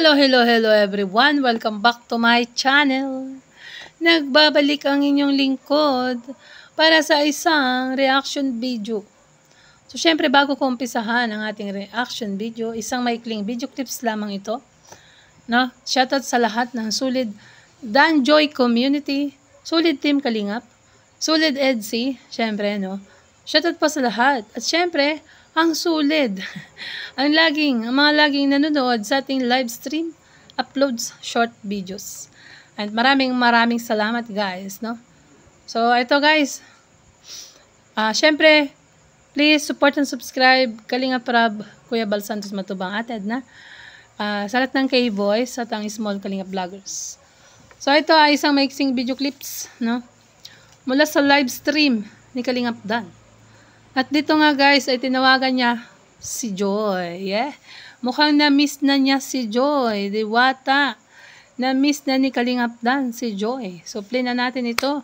Hello everyone! Welcome back to my channel. Nagbabalik ang inyong lingkod para sa isang reaction video. So syempre bago ko umpisahan ang ating reaction video, isang maikling video clips lamang ito. No? Shoutout sa lahat ng Sulid Danjoy community, Sulid Team Kalingap, Sulid EDC, syempre no. Shoutout po sa lahat. At syempre, ang Sulid, ang mga laging nanonood sa ating live stream, uploads short videos. And maraming salamat guys, no? So, ito guys, syempre, please support and subscribe Kalingap Rab, Kuya Bal Santos Matubang Ated na, sa lahat ng K-Boys at ang small Kalingap vloggers. So, ito ay isang maiksing video clips, no? Mula sa live stream ni Kalingap Dan. At dito nga guys, ay tinawagan niya si Joy. Yeah? Mukhang na-miss na niya si Joy. Diwata. Na-miss na ni Kalingap Dan si Joy. So, play na natin ito.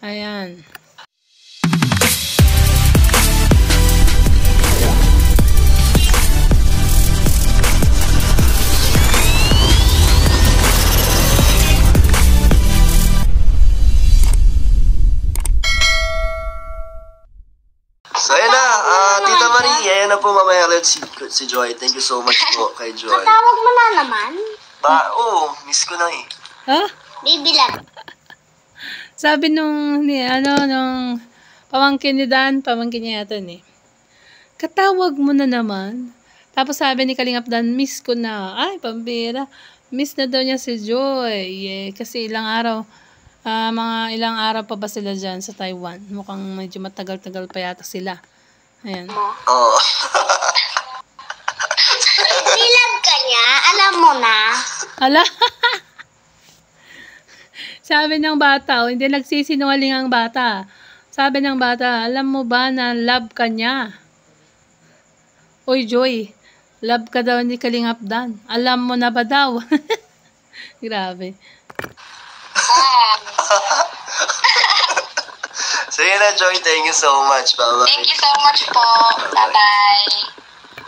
Ayan. So, ayun na, Tita Marie, ayan na po mamaya ulit si Joy. Thank you so much po kay Joy. Katawag mo na naman? Oo, miss ko na eh. Huh? Baby love. Sabi nung pamangkin ni Dan, pamangkin niya yata eh. Katawag mo na naman. Tapos sabi ni Kalingap Dan, miss ko na. Ay, pambira. Miss na daw niya si Joy. Yeah, kasi mga ilang araw pa ba sila dyan sa Taiwan? Mukhang medyo matagal-tagal pa yata sila. Ayan. Oo. Love ka niya, alam mo na. Ala? Sabi ng bata, hindi nagsisinungaling ang bata. Sabi ng bata, alam mo ba na love ka niya? Oy Joy, love ka daw ni Kalingap Dan. Alam mo na ba daw? Grabe. So yun na Joy, thank you so much. Bye-bye. Thank you so much po. Bye-bye.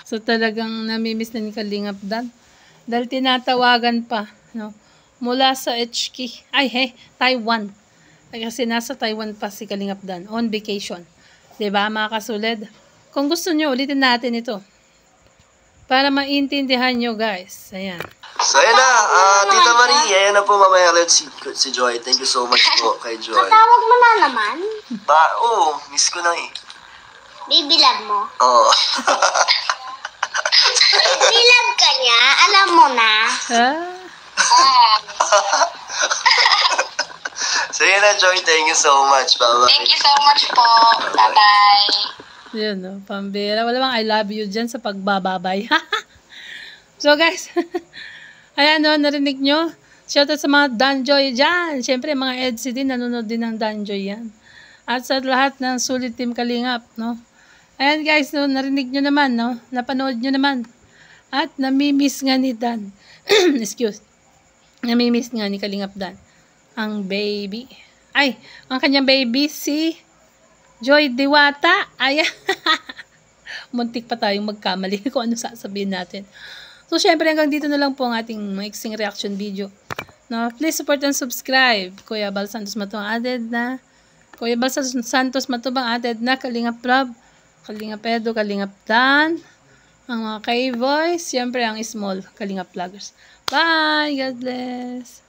So talagang namimiss na ni Kalingap Dan. Dahil tinatawagan pa, no? Mula sa Taiwan. Kasi nasa Taiwan pa si Kalingap Dan on vacation. 'Di ba mga kasulid? Kung gusto nyo, ulitin natin ito. Para maintindihan nyo guys. Ayan. So ayun na, Tita Marie, ayan na po mamaya ulit si Joy. Thank you so much po kay Joy. Katawag mo na naman? Oo, miss ko na eh. Baby love mo? Oo. Baby love ka niya, alam mo na. So yun na Joy, thank you so much. Bye-bye. Thank you so much po. Bye-bye. Yun no, pambira. Wala bang I love you dyan sa pagbababay. So guys, ayan no, narinig nyo. Shoutout sa mga Danjoy dyan. Siyempre mga EDC din, nanonood din ng Danjoy yan. At sa lahat ng Sulid Team Kalingap, no. Ayan guys, no, narinig nyo naman, no. Napanood nyo naman. At namimiss nga ni Dan. Excuse. Namimiss nga ni Kalingap Dan. Ang baby. Ay, ang kanyang baby si Joy Diwata. Ayan. Muntik pa tayong magkamali kung ano sasabihin natin. So, syempre hanggang dito na lang po ang ating maiksing reaction video. No, please support and subscribe. Kuya Bal Santos Matubang Ated na. Kuya Bal Santos Matubang Ated na. Kalingap Rab, Kalingap Edo, Kalingap Dan. Ang mga K-Boys. Syempre ang small Kalingap vloggers. Bye! God bless!